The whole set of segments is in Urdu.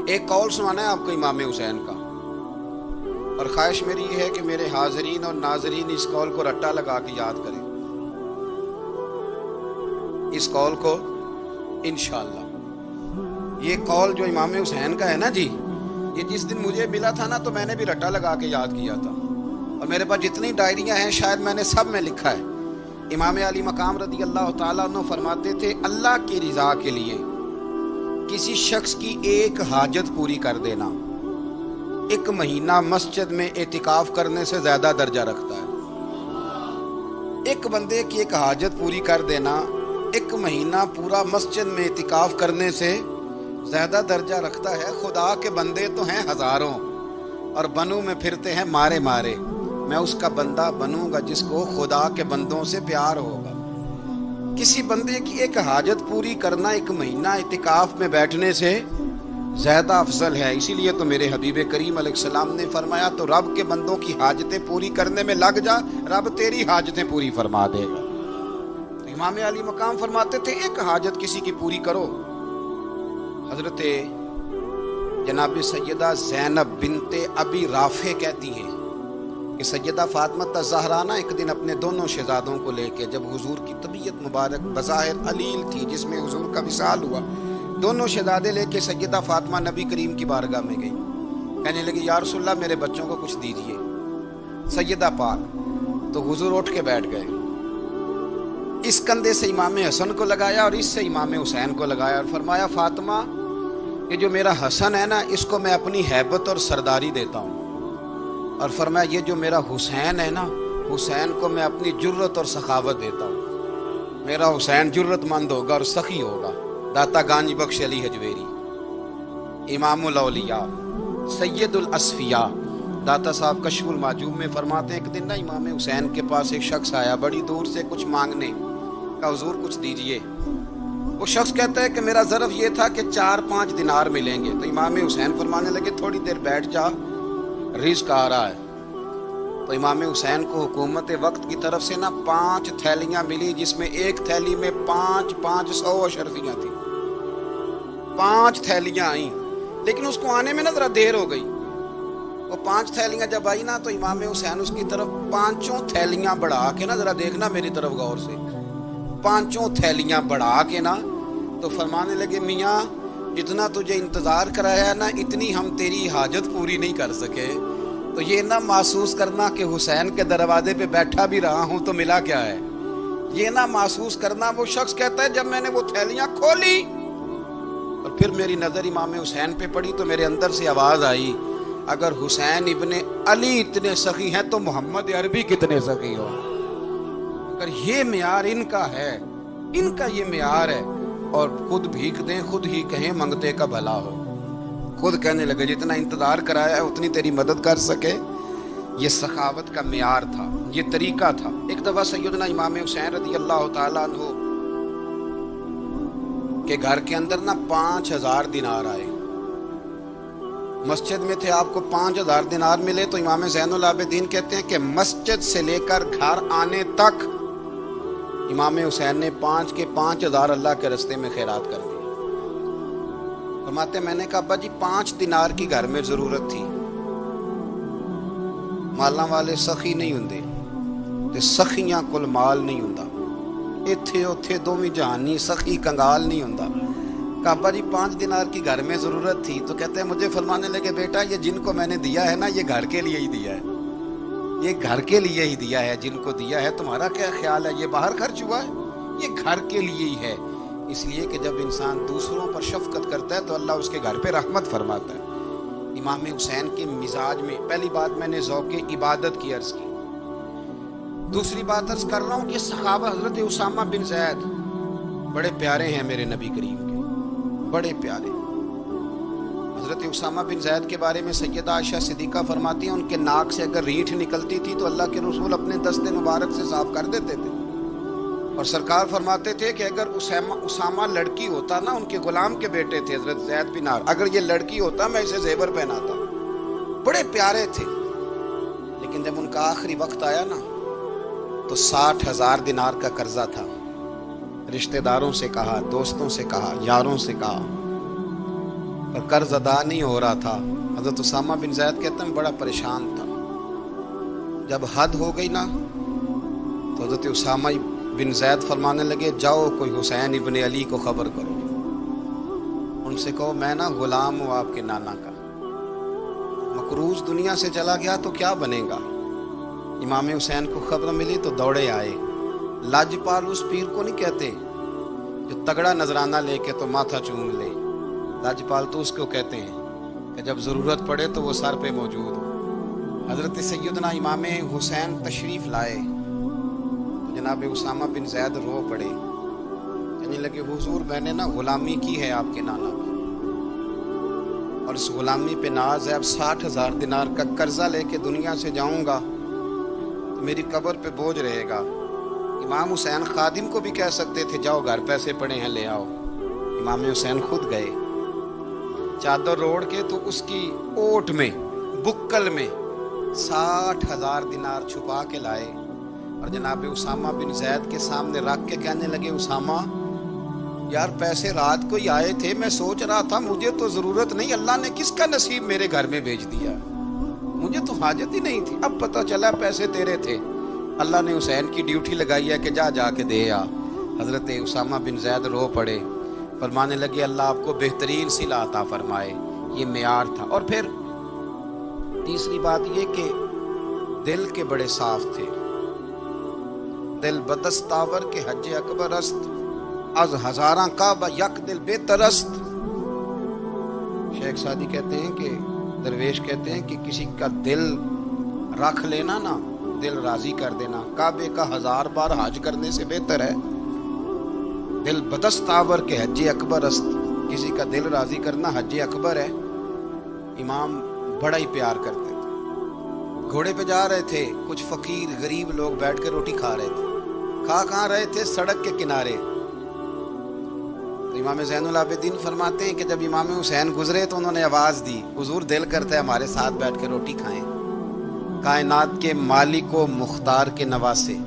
ایک قول سنانا ہے آپ کو امام حسین کا، اور خواہش میری یہ ہے کہ میرے حاضرین اور ناظرین اس قول کو رٹا لگا کے یاد کریں، اس قول کو انشاءاللہ۔ یہ قول جو امام حسین کا ہے نا جی، یہ جس دن مجھے ملا تھا نا تو میں نے بھی رٹا لگا کے یاد کیا تھا، اور میرے پاس جتنی ڈائریاں ہیں شاید میں نے سب میں لکھا ہے۔ امام علی مقام رضی اللہ تعالیٰ عنہ فرماتے تھے اللہ کی رضا کے لیے کسی شخص کی ایک حاجت پوری کر دینا 1 مہینہ مسجد میں اعتکاف کرنے سے زیادہ درجہ رکھتا ہے۔ ایک بندے کی ایک حاجت پوری کر دینا 1 مہینہ پورا مسجد میں اعتکاف کرنے سے زیادہ درجہ رکھتا ہے۔ خدا کے بندے تو ہیں ہزاروں اور بنوں میں پھرتے ہیں مارے مارے، میں اس کا بندہ بنوں گا جس کو خدا کے بندوں سے پیار ہوگا۔ کسی بندے کی ایک حاجت پوری کرنا 1 مہینہ اعتکاف میں بیٹھنے سے زیادہ افضل ہے۔ اسی لیے تو میرے حبیب کریم علیہ السلام نے فرمایا تو رب کے بندوں کی حاجتیں پوری کرنے میں لگ جا، رب تیری حاجتیں پوری فرما دے گا۔ تو امام علی مقام فرماتے تھے ایک حاجت کسی کی پوری کرو۔ حضرت جناب سیدہ زینب بنت ابی رافع کہتی ہیں کہ سیدہ فاطمہ الزہرا ایک دن اپنے دونوں شہزادوں کو لے کے، جب حضور کی طبیعت مبارک بظاہر علیل تھی جس میں حضور کا وصال ہوا، دونوں شہزادے لے کے سیدہ فاطمہ نبی کریم کی بارگاہ میں گئی، کہنے لگی یا رسول اللہ میرے بچوں کو کچھ دیجئے سیدہ پاک۔ تو حضور اٹھ کے بیٹھ گئے، اس کندھے سے امام حسن کو لگایا اور اس سے امام حسین کو لگایا، اور فرمایا فاطمہ یہ جو میرا حسن ہے نا اس کو میں اپنی ہیبت اور سرداری دیتا ہوں، اور فرمایا یہ جو میرا حسین ہے نا حسین کو میں اپنی جرت اور سخاوت دیتا ہوں، میرا حسین جرت مند ہوگا اور سخی ہوگا۔ داتا گانج بخش علی حجویری امام الاولیاء سید الاصفیاء داتا صاحب کشف المعجوب میں فرماتے ہیں ایک دن نا امام حسین کے پاس ایک شخص آیا بڑی دور سے کچھ مانگنے کا، حضور کچھ دیجئے۔ وہ شخص کہتا ہے کہ میرا ظرف یہ تھا کہ 4-5 دینار ملیں گے۔ تو امام حسین فرمانے لگے تھوڑی دیر بیٹھ جا، رزق آ رہا ہے۔ تو امام حسین کو حکومت وقت کی طرف سے نا 5 تھیلیاں ملی، جس میں ایک تھیلی میں 500 اشرفیاں تھیں۔ 5 تھیلیاں آئیں، لیکن اس کو آنے میں نا ذرا دیر ہو گئی۔ وہ 5 تھیلیاں جب آئی نا تو امام حسین اس کی طرف 5 تھیلیاں بڑھا کے نا، ذرا دیکھنا میری طرف غور سے، 5 تھیلیاں بڑھا کے نا تو فرمانے لگے میاں جتنا تجھے انتظار کرایا نا اتنی ہم تیری حاجت پوری نہیں کر سکے۔ تو یہ نہ محسوس کرنا کہ حسین کے دروازے پہ بیٹھا بھی رہا ہوں تو ملا کیا ہے، یہ نہ محسوس کرنا۔ وہ شخص کہتا ہے جب میں نے وہ تھیلیاں کھولی اور پھر میری نظر امام حسین پہ پڑی تو میرے اندر سے آواز آئی اگر حسین ابن علی اتنے سخی ہیں تو محمد عربی کتنے سخی ہو۔ اگر یہ معیار ان کا ہے، ان کا یہ معیار ہے، اور خود بھیک دیں خود ہی کہیں منگتے کا بھلا ہو، خود کہنے لگے جتنا انتظار کرایا ہے اتنی تیری مدد کر سکے۔ یہ سخاوت کا معیار تھا، یہ طریقہ تھا۔ ایک دفعہ سیدنا امام حسین رضی اللہ تعالیٰ عنہ کے گھر کے اندر نا 5000 دینار آئے، مسجد میں تھے، آپ کو 5000 دینار ملے تو امام زین العابدین کہتے ہیں کہ مسجد سے لے کر گھر آنے تک امام حسین نے 5 کے 5000 اللہ کے رستے میں خیرات کر دی۔ فرماتے میں نے کہا ابا جی 5 دینار کی گھر میں ضرورت تھی، مالاں والے سخی نہیں ہوندے تے سخیاں کل مال نہیں ہوندا، ایتھے اوتھے دوویں جہانی سخی کنگال نہیں ہوندا۔ کہا ابا جی 5 دینار کی گھر میں ضرورت تھی، تو کہتے ہیں مجھے فرمانے لگے بیٹا یہ جن کو میں نے دیا ہے نا یہ گھر کے لیے ہی دیا ہے، یہ گھر کے لیے ہی دیا ہے، جن کو دیا ہے تمہارا کیا خیال ہے یہ باہر خرچ ہوا ہے، یہ گھر کے لیے ہی ہے۔ اس لیے کہ جب انسان دوسروں پر شفقت کرتا ہے تو اللہ اس کے گھر پہ رحمت فرماتا ہے۔ امام حسین کے مزاج میں پہلی بات میں نے ذوق عبادت کی عرض کی، دوسری بات عرض کر رہا ہوں کہ صحابہ حضرت اسامہ بن زید بڑے پیارے ہیں میرے نبی کریم کے، بڑے پیارے۔ حضرت اسامہ بن زید کے بارے میں سیدہ عائشہ صدیقہ فرماتی ہیں ان کے ناک سے اگر ریٹھ نکلتی تھی تو اللہ کے رسول اپنے دست مبارک سے صاف کر دیتے تھے، اور سرکار فرماتے تھے کہ اگر اسامہ لڑکی ہوتا نا، ان کے غلام کے بیٹے تھے حضرت زید بن عمرو، اگر یہ لڑکی ہوتا میں اسے زیور پہناتا۔ بڑے پیارے تھے، لیکن جب ان کا آخری وقت آیا نا تو 60,000 دینار کا قرضہ تھا۔ رشتہ داروں سے کہا، دوستوں سے کہا، یاروں سے کہا، اور قرض ادا نہیں ہو رہا تھا، حضرت اسامہ بن زید کہتے ہیں بڑا پریشان تھا۔ جب حد ہو گئی نا تو حضرت اسامہ بن زید فرمانے لگے جاؤ کوئی حسین ابن علی کو خبر کرو، ان سے کہو میں نا غلام ہوں آپ کے نانا کا، مقروض دنیا سے چلا گیا تو کیا بنے گا۔ امام حسین کو خبر ملی تو دوڑے آئے۔ لاجپال اس پیر کو نہیں کہتے جو تگڑا نذرانہ لے کے تو ماتھا چوم لے، لاجپال تو اس کو کہتے ہیں کہ جب ضرورت پڑے تو وہ سر پہ موجود ہو۔ حضرت سیدنا امام حسین تشریف لائے تو جناب اسامہ بن زید رو پڑے، کہنے لگے حضور میں نے نا غلامی کی ہے آپ کے نانا کی، اور اس غلامی پہ ناز ہے، اب 60,000 دینار کا قرضہ لے کے دنیا سے جاؤں گا تو میری قبر پہ بوجھ رہے گا۔ امام حسین خادم کو بھی کہہ سکتے تھے جاؤ گھر پیسے پڑے ہیں لے آؤ، امام حسین خود گئے، چادر روڑ کے تو اس کی اوٹ میں بکل میں 60,000 دینار چھپا کے لائے اور جناب اسامہ بن زید کے سامنے رکھ کے کہنے لگے اسامہ یار پیسے رات کو ہی آئے تھے، میں سوچ رہا تھا مجھے تو ضرورت نہیں، اللہ نے کس کا نصیب میرے گھر میں بھیج دیا، مجھے تو حاجت ہی نہیں تھی، اب پتہ چلا پیسے تیرے تھے، اللہ نے حسین کی ڈیوٹی لگائی ہے کہ جا کے دے آ۔ حضرت اسامہ بن زید رو پڑے، فرمانے لگے اللہ آپ کو بہترین صلہ عطا فرمائے، یہ معیار تھا۔ اور پھر تیسری بات یہ کہ دل کے بڑے صاف تھے، دل بدستاور کے حج اکبر است، از ہزاراں کعبہ یک دل بہتر است۔ شیخ سعدی کہتے ہیں کہ درویش کہتے ہیں کہ کسی کا دل رکھ لینا نا، دل راضی کر دینا کعبے کا 1000 بار حج کرنے سے بہتر ہے۔ دل بدستاور کے حج اکبر است، کسی کا دل راضی کرنا حج اکبر ہے۔ امام بڑا ہی پیار کرتے تھے، گھوڑے پہ جا رہے تھے، کچھ فقیر غریب لوگ بیٹھ کے روٹی کھا رہے تھے، کہاں رہے تھے؟ سڑک کے کنارے۔ تو امام زین العابدین فرماتے ہیں کہ جب امام حسین گزرے تو انہوں نے آواز دی حضور دل کرتا ہے ہمارے ساتھ بیٹھ کے روٹی کھائیں، کائنات کے مالک و مختار کے نواسے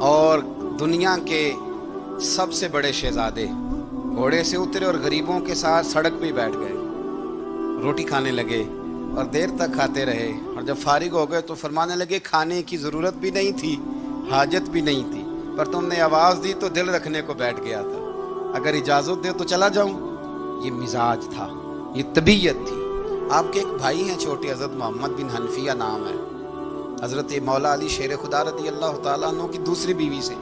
اور دنیا کے سب سے بڑے شہزادے گھوڑے سے اترے اور غریبوں کے ساتھ سڑک پہ بیٹھ گئے، روٹی کھانے لگے اور دیر تک کھاتے رہے، اور جب فارغ ہو گئے تو فرمانے لگے کھانے کی ضرورت بھی نہیں تھی، حاجت بھی نہیں تھی، پر تم نے آواز دی تو دل رکھنے کو بیٹھ گیا تھا، اگر اجازت دے تو چلا جاؤں۔ یہ مزاج تھا، یہ طبیعت تھی۔ آپ کے ایک بھائی ہیں چھوٹے، حضرت محمد بن حنفیہ نام ہے، حضرت مولا علی شیر خدا رضی اللہ تعالیٰ عنہ کی دوسری بیوی سے۔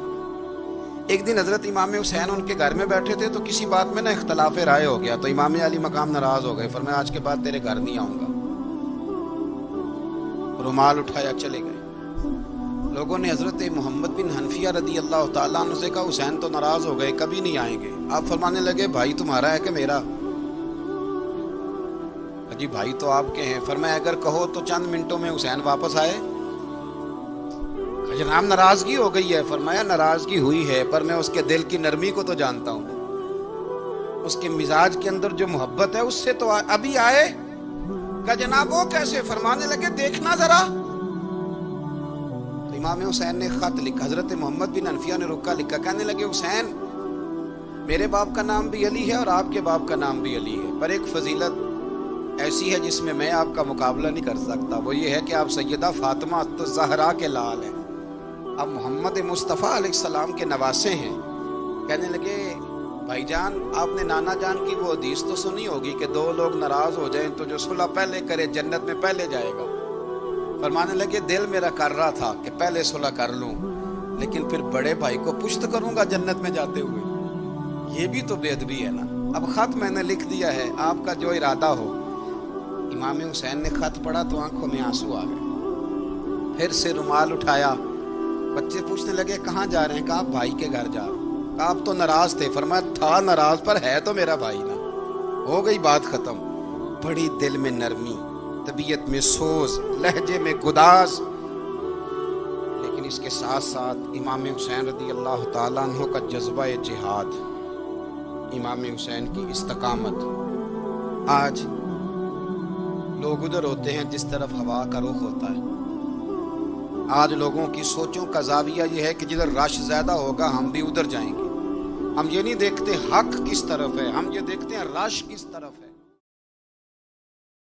ایک دن حضرت امام حسین ان کے گھر میں بیٹھے تھے تو کسی بات میں نا اختلاف رائے ہو گیا، تو امام علی مقام ناراض ہو گئے، فرمایا آج کے بعد تیرے گھر نہیں آؤں گا، رومال اٹھایا چلے گئے۔ لوگوں نے حضرت محمد بن حنفیہ رضی اللہ تعالیٰ عنہ سے کہا حسین تو ناراض ہو گئے، کبھی نہیں آئیں گے۔ آپ فرمانے لگے بھائی تمہارا ہے کہ میرا؟ جی بھائی تو آپ کے ہیں۔ فرمایا اگر کہو تو چند منٹوں میں حسین واپس آئے۔ جناب ناراضگی ہو گئی ہے۔ فرمایا ناراضگی ہوئی ہے پر میں اس کے دل کی نرمی کو تو جانتا ہوں، اس کے مزاج کے اندر جو محبت ہے اس سے تو ابھی آئے۔ کہا جناب وہ کیسے؟ فرمانے لگے دیکھنا ذرا۔ تو امام حسین نے خط لکھا، حضرت محمد بن حنفیہ نے رکا لکھا، کہنے لگے حسین میرے باپ کا نام بھی علی ہے اور آپ کے باپ کا نام بھی علی ہے، پر ایک فضیلت ایسی ہے جس میں میں آپ کا مقابلہ نہیں کر سکتا، وہ یہ ہے کہ آپ سیدہ فاطمہ الزہرا کے لال ہیں، آپ محمد مصطفیٰ علیہ السلام کے نواسے ہیں۔ کہنے لگے بھائی جان آپ نے نانا جان کی وہ حدیث تو سنی ہوگی کہ دو لوگ ناراض ہو جائیں تو جو صلح پہلے کرے جنت میں پہلے جائے گا۔ فرمانے لگے دل میرا کر رہا تھا کہ پہلے صلح کر لوں، لیکن پھر بڑے بھائی کو پشت کروں گا جنت میں جاتے ہوئے، یہ بھی تو بے ادبی ہے نا۔ اب خط میں نے لکھ دیا ہے، آپ کا جو ارادہ ہو۔ امام حسین نے خط پڑھا تو آنکھوں میں آنسو آ گئے، پھر سے رومال اٹھایا۔ بچے پوچھنے لگے کہاں جا رہے ہیں؟ کہا بھائی کے گھر جا رہا ہوں۔ کہا آپ تو ناراض تھے؟ فرمایا تھا ناراض پر ہے تو میرا بھائی نا، ہو گئی بات ختم۔ بڑی دل میں نرمی، طبیعت میں سوز، لہجے میں گداز، لیکن اس کے ساتھ ساتھ امام حسین رضی اللہ تعالیٰ عنہ کا جذبہ جہاد، امام حسین کی استقامت۔ آج لوگ ادھر ہوتے ہیں جس طرف ہوا کا رخ ہوتا ہے، آج لوگوں کی سوچوں کا زاویہ یہ ہے کہ جدھر رش زیادہ ہوگا ہم بھی ادھر جائیں گے، ہم یہ نہیں دیکھتے حق کس طرف ہے، ہم یہ دیکھتے ہیں رش کس طرف ہے۔